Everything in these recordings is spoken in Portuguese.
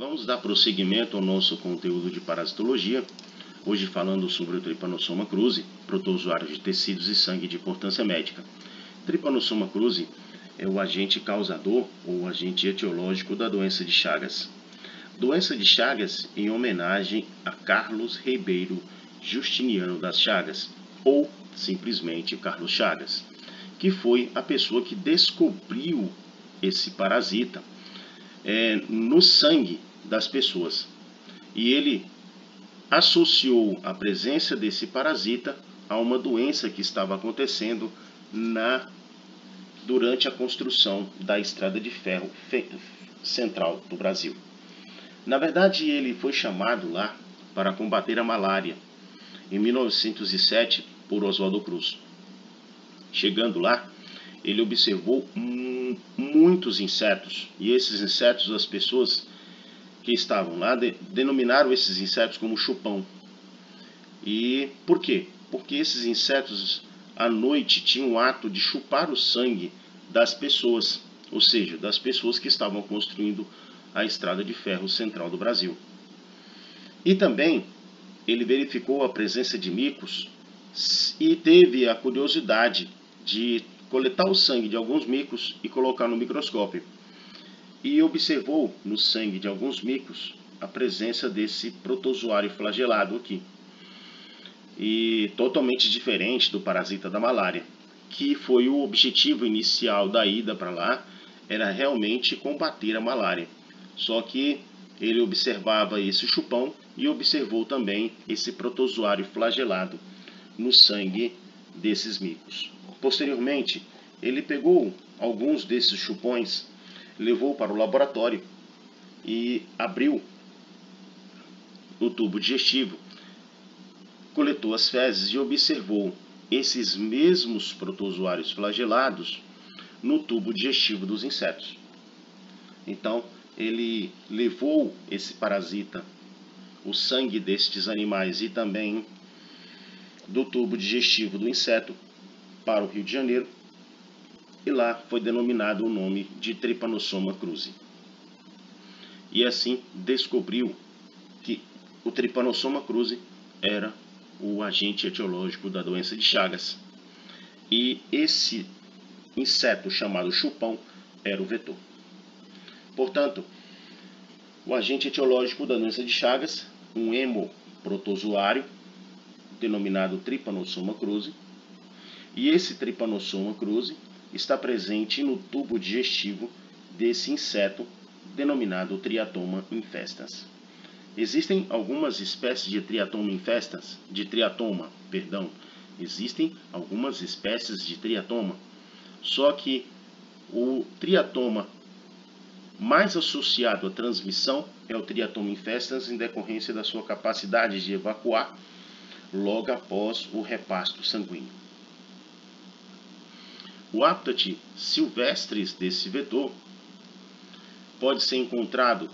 Vamos dar prosseguimento ao nosso conteúdo de parasitologia, hoje falando sobre o Trypanosoma cruzi, protozoário de tecidos e sangue de importância médica. Trypanosoma cruzi é o agente causador ou agente etiológico da doença de Chagas. Doença de Chagas em homenagem a Carlos Ribeiro Justiniano das Chagas, ou simplesmente Carlos Chagas, que foi a pessoa que descobriu esse parasita no sangue das pessoas. E ele associou a presença desse parasita a uma doença que estava acontecendo durante a construção da estrada de ferro central do Brasil. Na verdade, ele foi chamado lá para combater a malária em 1907 por Oswaldo Cruz. Chegando lá, ele observou muitos insetos, e esses insetos, as pessoas que estavam lá denominaram esses insetos como chupão. E por quê? Porque esses insetos à noite tinham o ato de chupar o sangue das pessoas, ou seja, das pessoas que estavam construindo a estrada de ferro central do Brasil. E também ele verificou a presença de micos e teve a curiosidade de coletar o sangue de alguns micos e colocar no microscópio. E observou no sangue de alguns micos a presença desse protozoário flagelado aqui. E totalmente diferente do parasita da malária, que foi o objetivo inicial da ida para lá, era realmente combater a malária. Só que ele observava esse chupão e observou também esse protozoário flagelado no sangue desses micos. Posteriormente, ele pegou alguns desses chupões, levou para o laboratório e abriu o tubo digestivo, coletou as fezes e observou esses mesmos protozoários flagelados no tubo digestivo dos insetos. Então, ele levou esse parasita, o sangue destes animais e também do tubo digestivo do inseto, para o Rio de Janeiro, e lá foi denominado o nome de Trypanosoma cruzi. E assim descobriu que o Trypanosoma cruzi era o agente etiológico da doença de Chagas. E esse inseto chamado chupão era o vetor. Portanto, o agente etiológico da doença de Chagas, um hemoprotozoário, denominado Trypanosoma cruzi, e esse Trypanosoma cruzi está presente no tubo digestivo desse inseto denominado Triatoma infestans. Existem algumas espécies de Triatoma infestans, existem algumas espécies de triatoma, só que o triatoma mais associado à transmissão é o Triatoma infestans em decorrência da sua capacidade de evacuar logo após o repasto sanguíneo. O hábitat silvestre desse vetor pode ser encontrado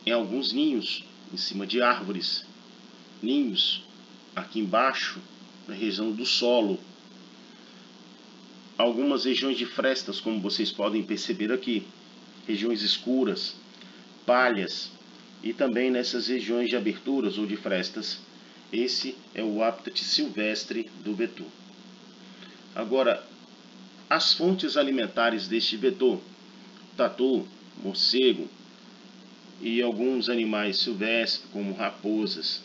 em alguns ninhos, em cima de árvores, ninhos aqui embaixo, na região do solo, algumas regiões de frestas, como vocês podem perceber aqui, regiões escuras, palhas, e também nessas regiões de aberturas ou de frestas. Esse é o hábitat silvestre do vetor. Agora, as fontes alimentares deste vetor, tatu, morcego e alguns animais silvestres, como raposas,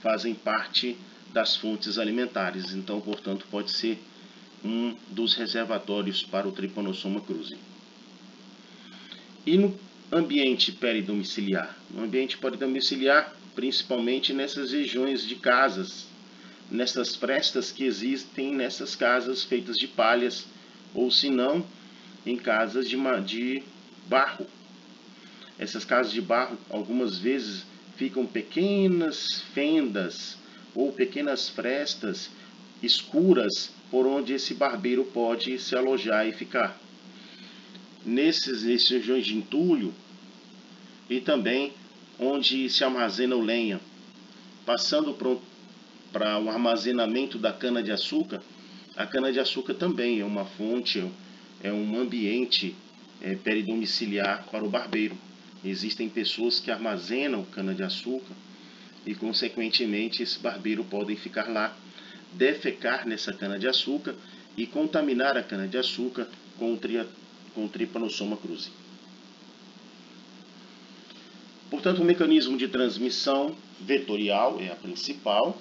fazem parte das fontes alimentares. Então, portanto, pode ser um dos reservatórios para o Trypanosoma cruzi. E no ambiente peridomiciliar? No ambiente peridomiciliar, principalmente nessas regiões de casas, nessas frestas que existem nessas casas feitas de palhas, ou se não, em casas de barro. Essas casas de barro, algumas vezes, ficam pequenas fendas ou pequenas frestas escuras por onde esse barbeiro pode se alojar e ficar. Nessas regiões de entulho e também onde se armazena lenha, passando para o armazenamento da cana-de-açúcar. A cana-de-açúcar também é uma fonte, é um ambiente peridomiciliar para o barbeiro. existem pessoas que armazenam cana-de-açúcar e, consequentemente, esse barbeiro pode ficar lá, defecar nessa cana-de-açúcar e contaminar a cana-de-açúcar com o Trypanosoma cruzi. Portanto, o mecanismo de transmissão vetorial é a principal,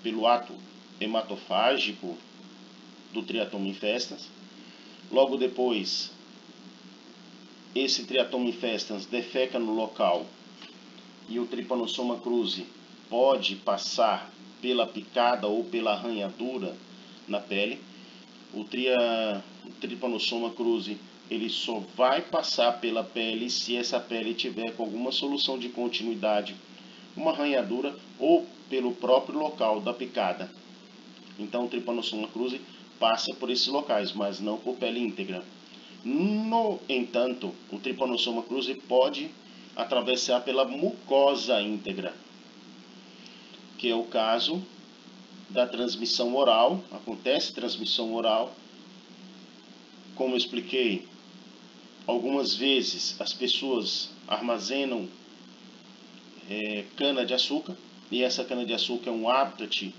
pelo ato hematofágico do Triatoma infestans. Logo depois, esse Triatoma infestans defeca no local e o Trypanosoma cruzi pode passar pela picada ou pela arranhadura na pele. O Trypanosoma cruzi ele só vai passar pela pele se essa pele tiver com alguma solução de continuidade, uma arranhadura ou pelo próprio local da picada. Então o Trypanosoma cruzi passa por esses locais, mas não por pele íntegra. No entanto, o Trypanosoma cruzi pode atravessar pela mucosa íntegra, que é o caso da transmissão oral. Acontece transmissão oral, como eu expliquei, algumas vezes as pessoas armazenam cana-de-açúcar, e essa cana-de-açúcar é um habitat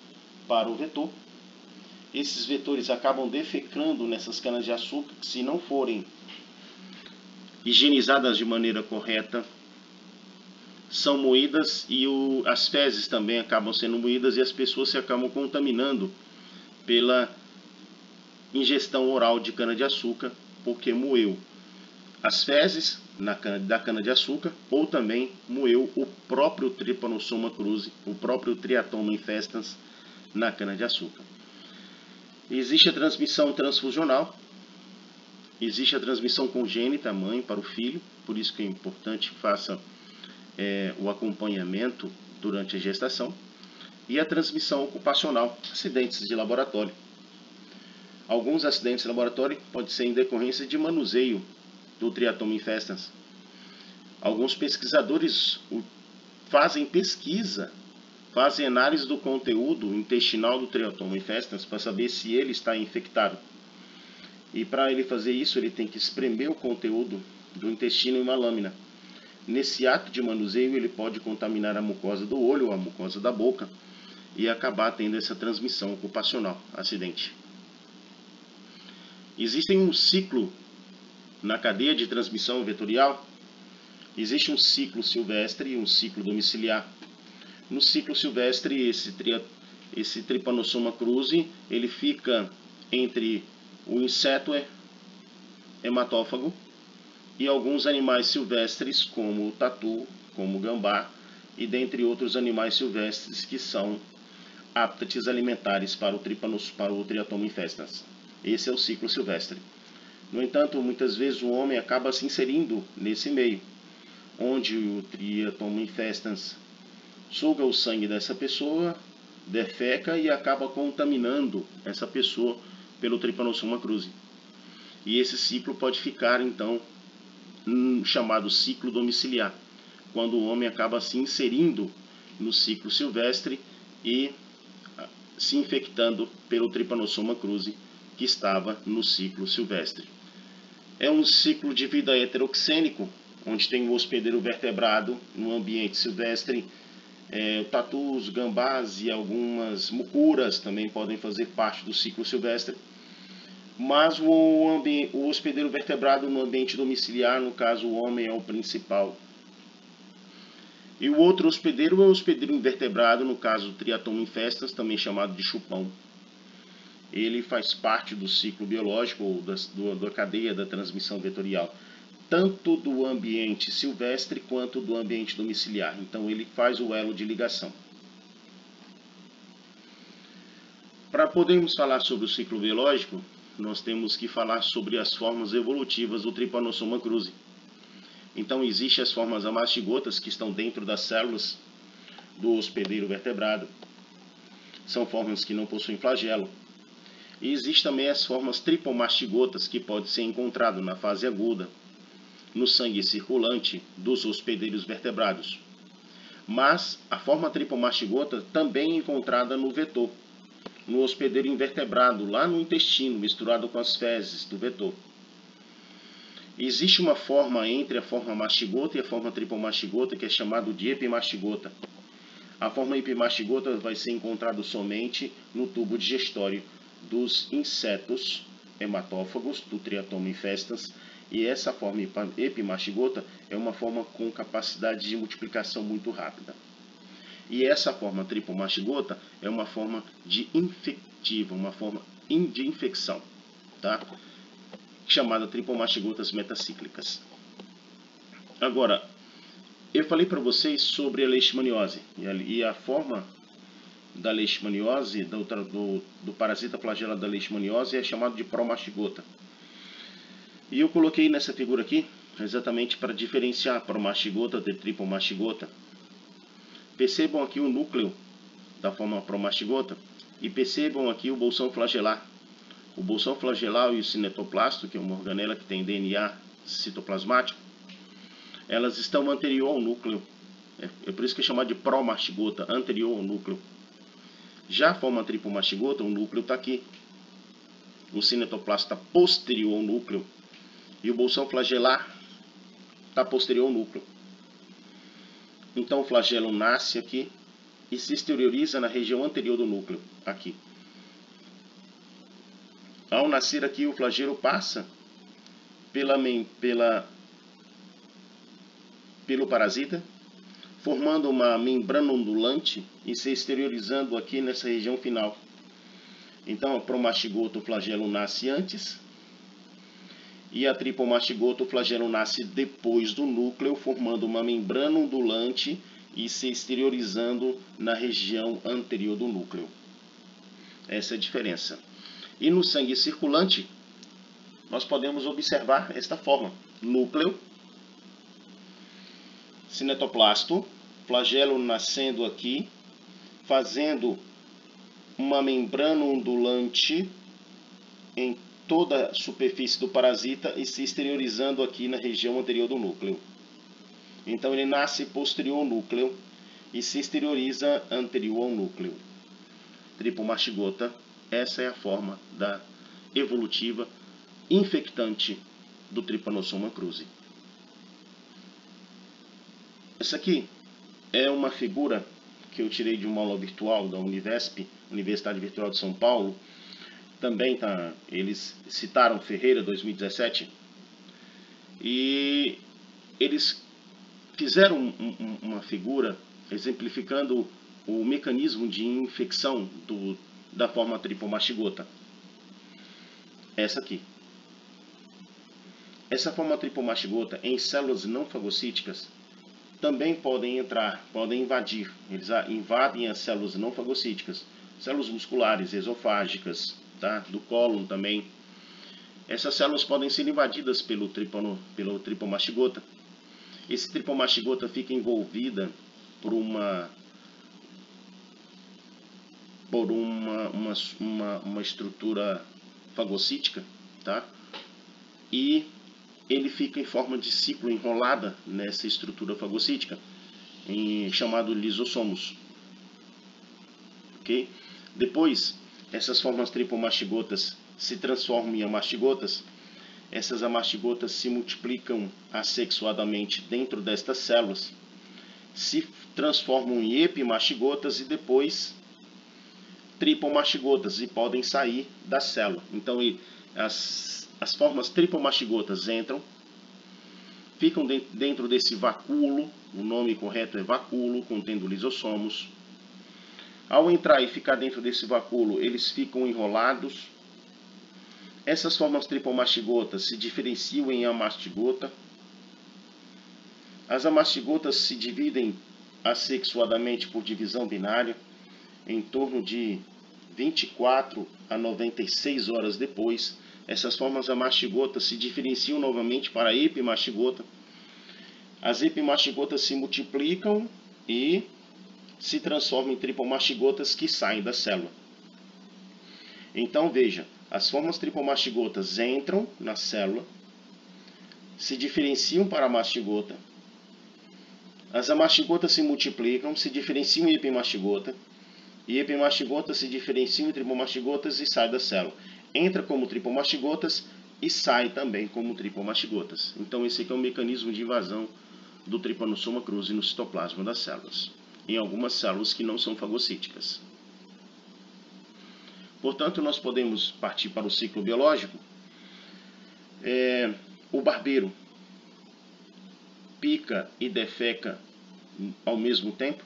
para o vetor. Esses vetores acabam defecando nessas canas-de-açúcar, que, se não forem higienizadas de maneira correta, são moídas, e as fezes também acabam sendo moídas, e as pessoas se acabam contaminando pela ingestão oral de cana-de-açúcar, porque moeu as fezes da cana-de-açúcar, ou também moeu o próprio Trypanosoma cruzi, o próprio Triatoma infestans na cana-de-açúcar. Existe a transmissão transfusional, existe a transmissão congênita, mãe para o filho, por isso que é importante que faça o acompanhamento durante a gestação, e a transmissão ocupacional, acidentes de laboratório. Alguns acidentes de laboratório podem ser em decorrência de manuseio do Triatoma infestans. Alguns pesquisadores fazem pesquisa, fazem análise do conteúdo intestinal do Triatoma infestans para saber se ele está infectado. E para ele fazer isso, ele tem que espremer o conteúdo do intestino em uma lâmina. Nesse ato de manuseio, ele pode contaminar a mucosa do olho ou a mucosa da boca e acabar tendo essa transmissão ocupacional, acidente. Existe um ciclo na cadeia de transmissão vetorial. Existe um ciclo silvestre e um ciclo domiciliar. No ciclo silvestre, esse Trypanosoma cruzi ele fica entre o inseto hematófago e alguns animais silvestres, como o tatu, como o gambá, e dentre outros animais silvestres que são hábitats alimentares para o Triatoma infestans. Esse é o ciclo silvestre. No entanto, muitas vezes o homem acaba se inserindo nesse meio, onde o Triatoma infestans suga o sangue dessa pessoa, defeca e acaba contaminando essa pessoa pelo Trypanosoma cruzi. E esse ciclo pode ficar, então, chamado ciclo domiciliar, quando o homem acaba se inserindo no ciclo silvestre e se infectando pelo Trypanosoma cruzi que estava no ciclo silvestre. É um ciclo de vida heteroxênico, onde tem o hospedeiro vertebrado no ambiente silvestre, tatus, gambás e algumas mucuras também podem fazer parte do ciclo silvestre. Mas o hospedeiro vertebrado no ambiente domiciliar, no caso o homem é o principal. E o outro hospedeiro é o hospedeiro invertebrado, no caso o Triatoma infestans, também chamado de chupão. Ele faz parte do ciclo biológico ou da cadeia da transmissão vetorial, tanto do ambiente silvestre quanto do ambiente domiciliar. Então ele faz o elo de ligação. Para podermos falar sobre o ciclo biológico, nós temos que falar sobre as formas evolutivas do Trypanosoma cruzi. Então existem as formas amastigotas que estão dentro das células do hospedeiro vertebrado. São formas que não possuem flagelo. E existem também as formas tripomastigotas, que pode ser encontrado na fase aguda, no sangue circulante dos hospedeiros vertebrados. Mas a forma tripomastigota também é encontrada no vetor, no hospedeiro invertebrado, lá no intestino, misturado com as fezes do vetor. Existe uma forma entre a forma mastigota e a forma tripomastigota que é chamada de epimastigota. A forma epimastigota vai ser encontrada somente no tubo digestório dos insetos hematófagos, do Triatoma infestans, e essa forma epimastigota é uma forma com capacidade de multiplicação muito rápida. E essa forma tripomastigota é uma forma de infectiva, uma forma de infecção, tá? Chamada tripomastigotas metacíclicas. Agora, eu falei para vocês sobre a leishmaniose e a forma da leishmaniose, do parasita flagela da leishmaniose é chamado de promastigota. E eu coloquei nessa figura aqui exatamente para diferenciar a promastigota de tripomastigota. Percebam aqui o núcleo da forma promastigota e percebam aqui o bolsão flagelar. O bolsão flagelar e o cinetoplasto, que é uma organela que tem DNA citoplasmático, elas estão anterior ao núcleo. É por isso que é chamado de promastigota, anterior ao núcleo. Já a forma tripomastigota, o núcleo está aqui. O cinetoplasto está posterior ao núcleo. E o bolsão flagelar está posterior ao núcleo. Então o flagelo nasce aqui e se exterioriza na região anterior do núcleo, aqui. Ao nascer aqui, o flagelo passa pelo parasita, formando uma membrana ondulante e se exteriorizando aqui nessa região final. Então, a promastigota, o flagelo nasce antes, e a tripomastigota, o flagelo nasce depois do núcleo, formando uma membrana ondulante e se exteriorizando na região anterior do núcleo. Essa é a diferença. E no sangue circulante, nós podemos observar esta forma: núcleo, cinetoplasto, flagelo nascendo aqui, fazendo uma membrana ondulante em toda a superfície do parasita e se exteriorizando aqui na região anterior do núcleo. Então ele nasce posterior ao núcleo e se exterioriza anterior ao núcleo. Tripomastigota, essa é a forma evolutiva infectante do Trypanosoma cruzi. Essa aqui é uma figura que eu tirei de uma aula virtual da Univesp, Universidade Virtual de São Paulo. Também eles citaram Ferreira 2017 e eles fizeram uma figura exemplificando o mecanismo de infecção da forma tripomastigota. Essa aqui. Essa forma tripomastigota em células não fagocíticas também podem invadir. Eles invadem as células não fagocíticas, células musculares, esofágicas, tá? Do cólon também. Essas células podem ser invadidas pelo tripomastigota. Esse tripomastigota fica envolvida por uma estrutura fagocítica, tá? E ele fica em forma de ciclo enrolada nessa estrutura fagocítica, chamado lisossomos. Ok? Depois, essas formas tripomastigotas se transformam em amastigotas. Essas amastigotas se multiplicam assexuadamente dentro destas células, se transformam em epimastigotas e depois tripomastigotas e podem sair da célula. Então, as formas tripomastigotas entram, ficam dentro desse vacúolo, o nome correto é vacúolo, contendo lisossomos. Ao entrar e ficar dentro desse vacúolo, eles ficam enrolados. Essas formas tripomastigotas se diferenciam em amastigota. As amastigotas se dividem assexuadamente por divisão binária, em torno de 24 a 96 horas depois. Essas formas amastigotas se diferenciam novamente para a epimastigota. As epimastigotas se multiplicam e se transformam em tripomastigotas que saem da célula. Então veja, as formas tripomastigotas entram na célula, se diferenciam para a mastigota. As amastigotas se multiplicam, se diferenciam em epimastigota. E epimastigotas se diferenciam em tripomastigotas e saem da célula. Entra como tripomastigotas, e sai também como tripomastigotas. Então esse aqui é o mecanismo de invasão do Trypanosoma cruzi no citoplasma das células, em algumas células que não são fagocíticas. Portanto, nós podemos partir para o ciclo biológico. O barbeiro pica e defeca ao mesmo tempo.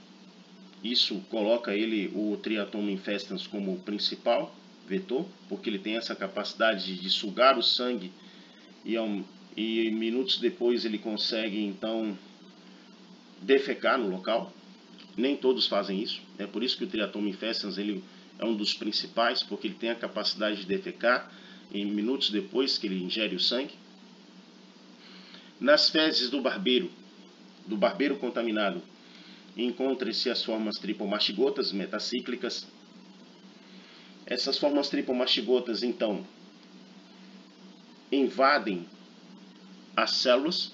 Isso coloca ele, o Triatoma infestans, como principal vetor, porque ele tem essa capacidade de sugar o sangue e minutos depois ele consegue então defecar no local. Nem todos fazem isso, é por isso que o Triatoma infestans ele é um dos principais, porque ele tem a capacidade de defecar em minutos depois que ele ingere o sangue. Nas fezes do barbeiro contaminado, encontram-se as formas tripomastigotas metacíclicas. Essas formas tripomastigotas, então, invadem as células,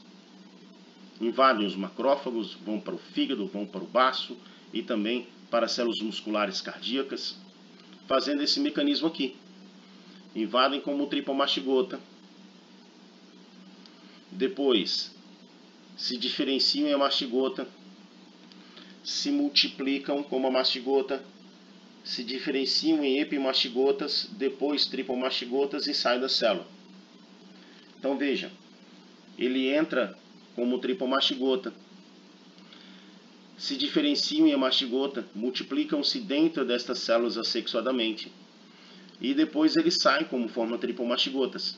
invadem os macrófagos, vão para o fígado, vão para o baço e também para as células musculares cardíacas, fazendo esse mecanismo aqui. Invadem como tripomastigota, depois se diferenciam em a mastigota, se multiplicam como a mastigota, se diferenciam em epimastigotas, depois tripomastigotas e saem da célula. Então veja, ele entra como tripomastigota, se diferenciam em a mastigota, multiplicam-se dentro destas células assexuadamente e depois ele sai como forma tripomastigotas.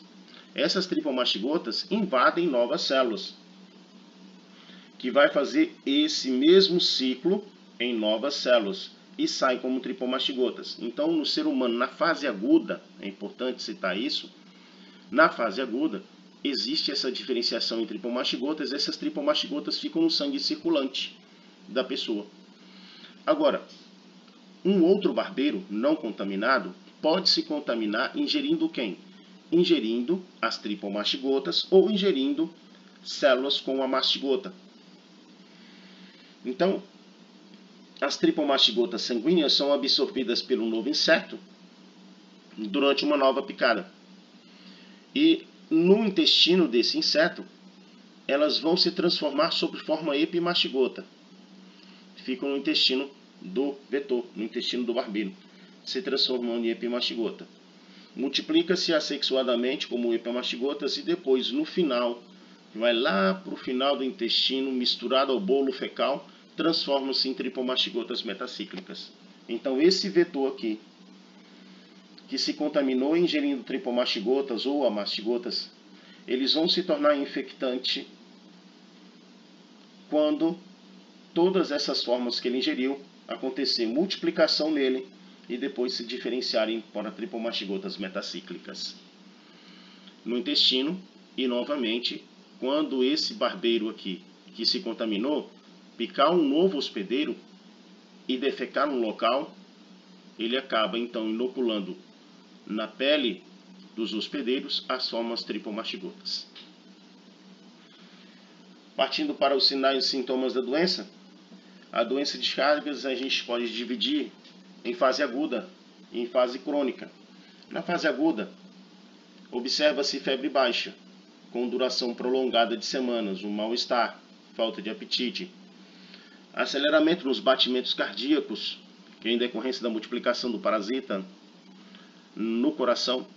Essas tripomastigotas invadem novas células, que vai fazer esse mesmo ciclo em novas células e sai como tripomastigotas. Então, no ser humano, na fase aguda, é importante citar isso, na fase aguda, existe essa diferenciação em tripomastigotas, essas tripomastigotas ficam no sangue circulante da pessoa. Agora, um outro barbeiro não contaminado pode se contaminar ingerindo quem? Ingerindo as tripomastigotas ou ingerindo células com a mastigota. Então, as tripomastigotas sanguíneas são absorvidas pelo novo inseto durante uma nova picada. E no intestino desse inseto, elas vão se transformar sob forma epimastigota. Ficam no intestino do vetor, no intestino do barbeiro, se transformando em epimastigota. Multiplica-se assexuadamente como epimastigotas e depois, no final, vai lá para o final do intestino, misturado ao bolo fecal, transformam-se em tripomastigotas metacíclicas. Então, esse vetor aqui, que se contaminou ingerindo tripomastigotas ou amastigotas, eles vão se tornar infectante quando todas essas formas que ele ingeriu acontecer multiplicação nele e depois se diferenciarem para tripomastigotas metacíclicas no intestino. E novamente, quando esse barbeiro aqui que se contaminou picar um novo hospedeiro e defecar no local, ele acaba então inoculando na pele dos hospedeiros as formas tripomastigotas. Partindo para os sinais e sintomas da doença, a doença de Chagas a gente pode dividir em fase aguda e em fase crônica. Na fase aguda, observa-se febre baixa, com duração prolongada de semanas, um mal-estar, falta de apetite, aceleramento nos batimentos cardíacos, que é em decorrência da multiplicação do parasita no coração,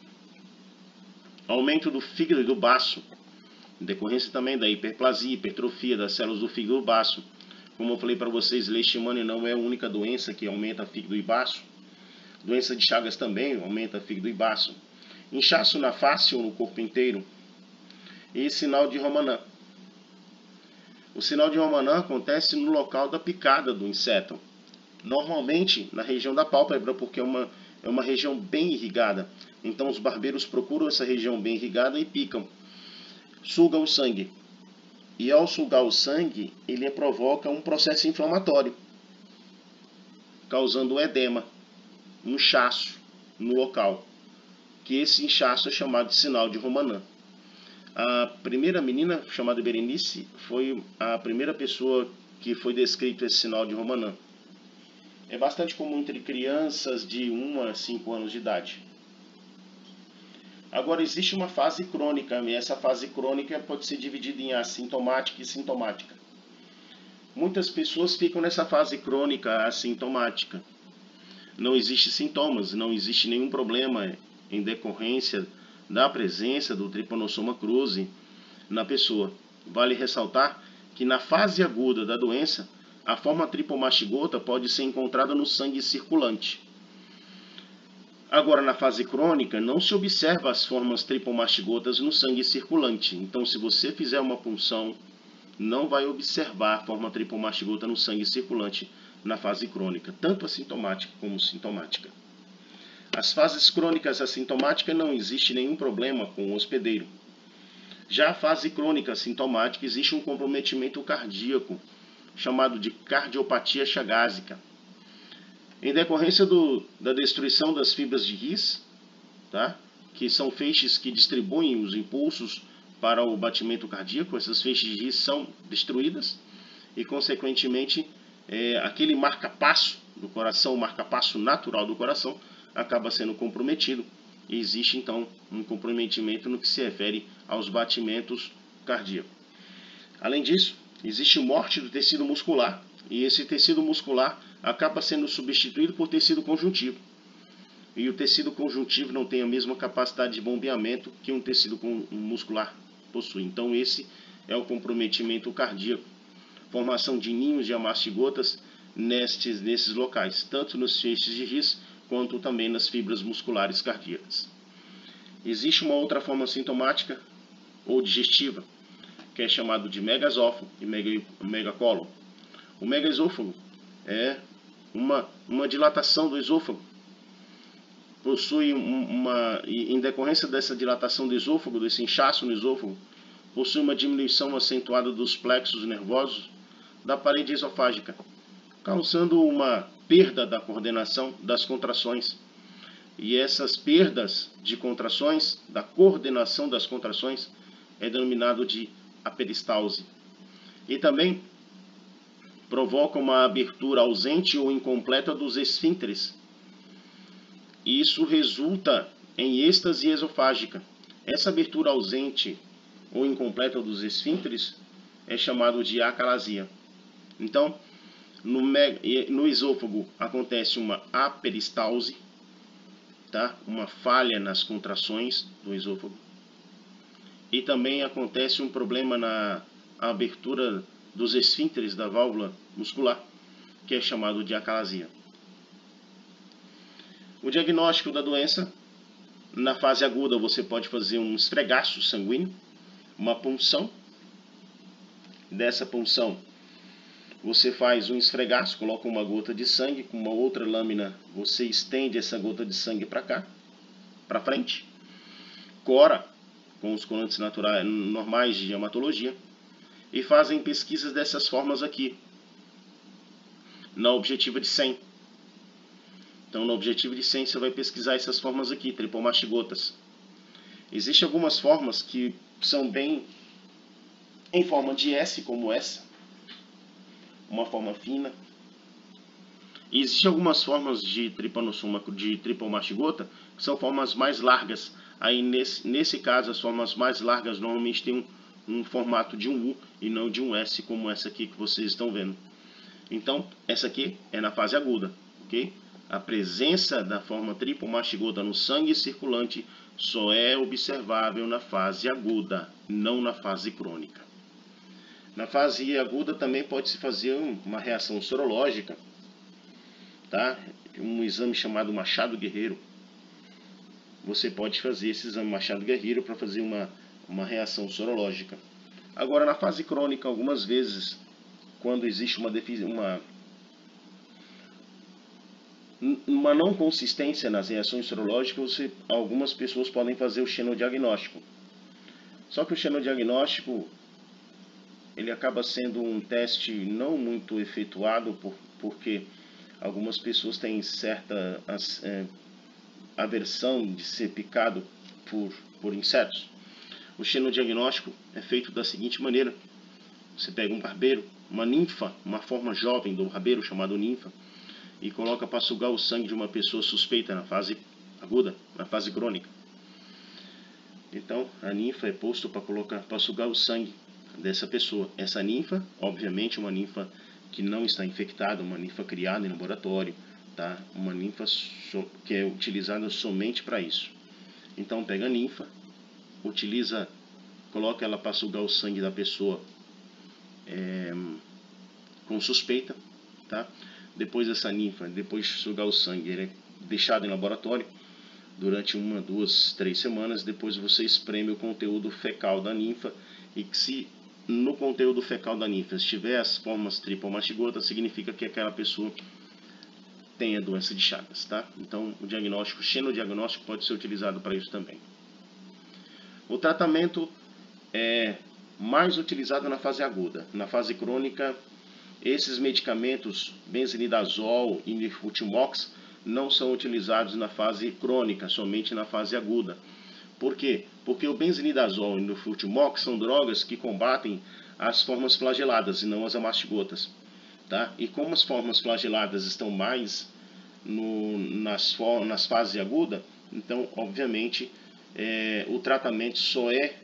aumento do fígado e do baço, em decorrência também da hiperplasia, hipertrofia das células do fígado e do baço. Como eu falei para vocês, Leishmania não é a única doença que aumenta fígado e baço. Doença de Chagas também aumenta fígado e baço. Inchaço na face ou no corpo inteiro. E sinal de Romanã. O sinal de Romanã acontece no local da picada do inseto. Normalmente na região da pálpebra, porque é uma região bem irrigada. Então os barbeiros procuram essa região bem irrigada e picam. Sugam o sangue. E ao sugar o sangue, ele provoca um processo inflamatório, causando edema, um inchaço no local. Que esse inchaço é chamado de sinal de Romanã. A primeira menina, chamada Berenice, foi a primeira pessoa que foi descrito esse sinal de Romanã. É bastante comum entre crianças de 1 a 5 anos de idade. Agora, existe uma fase crônica, e essa fase crônica pode ser dividida em assintomática e sintomática. Muitas pessoas ficam nessa fase crônica assintomática. Não existe sintomas, não existe nenhum problema em decorrência da presença do Trypanosoma cruzi na pessoa. Vale ressaltar que na fase aguda da doença, a forma tripomastigota pode ser encontrada no sangue circulante. Agora, na fase crônica, não se observa as formas tripomastigotas no sangue circulante. Então, se você fizer uma punção, não vai observar a forma tripomastigota no sangue circulante na fase crônica, tanto assintomática como sintomática. As fases crônicas assintomáticas não existe nenhum problema com o hospedeiro. Já a fase crônica sintomática existe um comprometimento cardíaco, chamado de cardiopatia chagásica. Em decorrência da destruição das fibras de His, tá? Que são feixes que distribuem os impulsos para o batimento cardíaco, essas feixes de His são destruídas e, consequentemente, aquele marca-passo do coração, o marca-passo natural do coração, acaba sendo comprometido e existe, então, um comprometimento no que se refere aos batimentos cardíacos. Além disso, existe morte do tecido muscular e esse tecido muscular acaba sendo substituído por tecido conjuntivo. E o tecido conjuntivo não tem a mesma capacidade de bombeamento que um tecido muscular possui. Então esse é o comprometimento cardíaco. Formação de ninhos de amastigotas nesses locais, tanto nos feixes de His quanto também nas fibras musculares cardíacas. Existe uma outra forma sintomática ou digestiva, que é chamado de megaesófago e megacólon. O megaesôfago é uma dilatação do esôfago. Possui em decorrência dessa dilatação do esôfago, desse inchaço no esôfago, possui uma diminuição acentuada dos plexos nervosos da parede esofágica, causando uma perda da coordenação das contrações. E essas perdas de contrações, da coordenação das contrações, é denominado de aperistalse. E também provoca uma abertura ausente ou incompleta dos esfíncteres. Isso resulta em êxtase esofágica. Essa abertura ausente ou incompleta dos esfíncteres é chamado de acalasia. Então, no esôfago acontece uma aperistalse, tá? Uma falha nas contrações do esôfago. E também acontece um problema na abertura dos esfíncteres da válvula muscular, que é chamado de acalasia. O diagnóstico da doença: na fase aguda você pode fazer um esfregaço sanguíneo, uma punção. Dessa punção você faz um esfregaço, coloca uma gota de sangue, com uma outra lâmina você estende essa gota de sangue para cá, para frente, cora com os colantes naturais normais de hematologia e fazem pesquisas dessas formas aqui, na objetiva de 100. Então, na objetiva de 100 você vai pesquisar essas formas aqui, tripomastigotas. Existem algumas formas que são bem em forma de S, como essa, uma forma fina. E existem algumas formas de Trypanosoma de tripomastigota que são formas mais largas. Aí nesse caso as formas mais largas normalmente têm um formato de um U e não de um S, como essa aqui que vocês estão vendo. Então essa aqui é na fase aguda, ok? A presença da forma tripomastigota no sangue circulante só é observável na fase aguda, não na fase crônica. Na fase aguda também pode-se fazer uma reação sorológica, tá? Um exame chamado Machado Guerreiro. Você pode fazer esse exame Machado Guerreiro para fazer uma reação sorológica. Agora, na fase crônica, algumas vezes, quando existe uma não consistência nas reações sorológicas, algumas pessoas podem fazer o xenodiagnóstico. Só que o xenodiagnóstico ele acaba sendo um teste não muito efetuado porque algumas pessoas têm certa aversão de ser picado por insetos. O xenodiagnóstico é feito da seguinte maneira: você pega um barbeiro, uma ninfa, uma forma jovem do barbeiro chamado ninfa, e coloca para sugar o sangue de uma pessoa suspeita na fase aguda, na fase crônica. Então a ninfa é posto para sugar o sangue dessa pessoa. Essa ninfa, obviamente, uma ninfa que não está infectada, uma ninfa criada em laboratório, tá? Uma ninfa que é utilizada somente para isso. Então pega a ninfa, coloca ela para sugar o sangue da pessoa com suspeita, tá? Depois dessa ninfa, depois de sugar o sangue, ele é deixado em laboratório durante 1, 2, 3 semanas. Depois você espreme o conteúdo fecal da ninfa, e que se no conteúdo fecal da ninfa estiver as formas tripomastigotas, significa que aquela pessoa tem a doença de Chagas, tá? Então o diagnóstico, xenodiagnóstico, pode ser utilizado para isso também. O tratamento é mais utilizado na fase aguda. Na fase crônica, esses medicamentos, benzinidazol e nifurtimox, não são utilizados na fase crônica, somente na fase aguda. Por quê? Porque o benzinidazol e o nifurtimox são drogas que combatem as formas flageladas e não as amastigotas, tá? E como as formas flageladas estão mais nas fases agudas, então, obviamente, o tratamento só é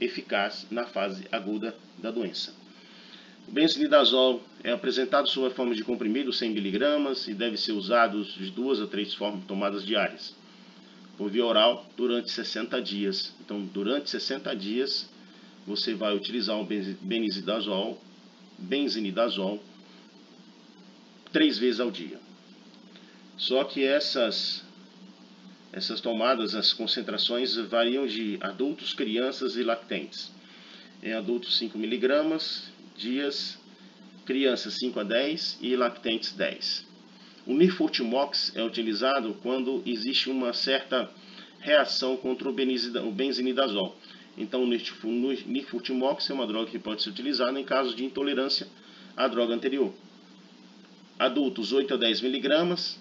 eficaz na fase aguda da doença. O benzinidazol é apresentado sob a forma de comprimido 100 mg e deve ser usado de 2 a 3 formas tomadas diárias, por via oral, durante 60 dias. Então, durante 60 dias, você vai utilizar o benzinidazol 3 vezes ao dia. Só que essas tomadas, as concentrações variam de adultos, crianças e lactentes. Em adultos 5 mg dias, crianças 5 a 10 e lactentes 10. O nifurtimox é utilizado quando existe uma certa reação contra o benzinidazol. Então o nifurtimox é uma droga que pode ser utilizada em caso de intolerância à droga anterior. Adultos 8 a 10 mg,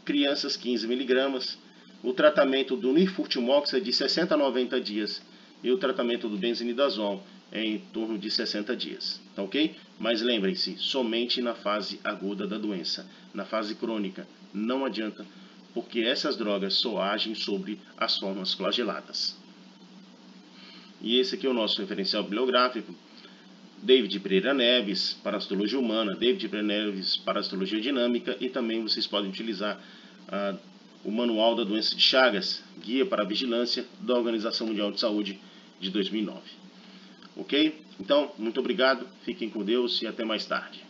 crianças 15 mg. O tratamento do nifurtimox é de 60 a 90 dias e o tratamento do benzinidazol é em torno de 60 dias, tá ok? Mas lembrem-se, somente na fase aguda da doença. Na fase crônica não adianta, porque essas drogas só agem sobre as formas flageladas. E esse aqui é o nosso referencial bibliográfico. David Pereira Neves, Parasitologia Humana, David Pereira Neves, Parasitologia Dinâmica, e também vocês podem utilizar o Manual da Doença de Chagas, Guia para a Vigilância da Organização Mundial de Saúde de 2009. Ok? Então, muito obrigado, fiquem com Deus e até mais tarde.